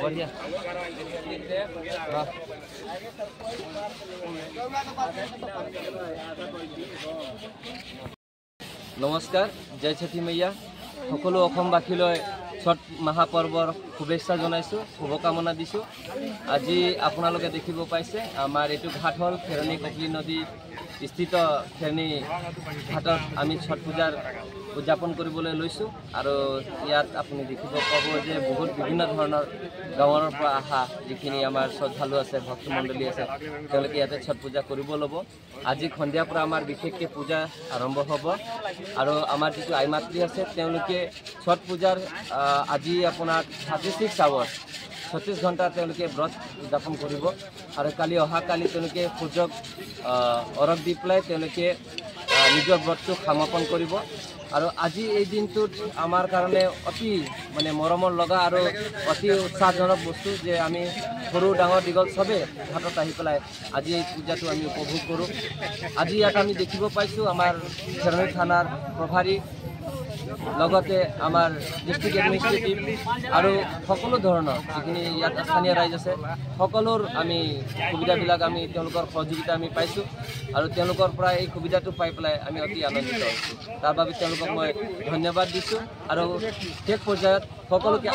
बढ़िया नमस्कार जय छठी मैया सकलो अखमबासीলৈ छठ महापर्वर शुभेच्छा जनाइছো शुभकामना दिছো। আজি আপোনালোকে দেখিব পাইছে আমাৰ এটো ঘাট হল খেৰণী কপলি নদী স্থিত খেৰণী ঘাটত আমি ছট পূজাৰ উদযাপন কৰিবলৈ লৈছো আৰু ইয়াত আপুনি দেখিব পাব যে বহুত বিভিন্ন ধৰণৰ গাঁৱৰ পৰা আহা যিখিনি আমাৰ শ্ৰদ্ধালু আছে ভক্ত মণ্ডলী আছে তেওঁলোকে ইয়াতে ছট পূজা কৰিব ল'ব। আজি সন্ধিয়াৰ পৰা আমাৰ বিশেষকৈ পূজা আৰম্ভ হ'ব আৰু আমাৰ যিটো আই মাতৃ আছে তেওঁলোকে ছট পূজাৰ আজি আপোনাৰ 36 আৱাৰ 36 ঘণ্টা তেওঁলোকে ব্ৰত উদযাপন কৰিব আৰু কালি অহাকালি তেওঁলোকে সূৰ্যক অৰগ দি পেলাই তেওঁলোকে নিজৰ ব্ৰতটো সমাপন কৰিব। আৰু আজি এই দিনটোত আমাৰ কাৰণে অতি মানে মৰমৰ লগা আৰু অতি উৎসাহজনক বস্তু যে আমি সৰু ডাঙৰ দীঘল সবে ঘাটত আহি পেলাই আজি এই পূজাটো আমি উপভোগ কৰোঁ। আজি ইয়াত আমি দেখিব পাইছোঁ আমাৰ খেৰণী থানাৰ প্ৰভাৰী লগতে আমাৰ ডিষ্ট্ৰিক্ট এডমিনিষ্ট্ৰেটিভ আৰু সকলো ধৰণৰ যিখিনি ইয়াত স্থানীয় ৰাইজ আছে সকলোৰ আমি সুবিধাবিলাক আমি তেওঁলোকৰ সহযোগিতা আমি পাইছোঁ আৰু তেওঁলোকৰ পৰা এই সুবিধাটো পাই পেলাই আমি অতি আনন্দিত হৈছোঁ। তাৰ বাবে তেওঁলোকক মই ধন্যবাদ দিছোঁ আৰু শেষ পৰ্যায়ত সকলোকে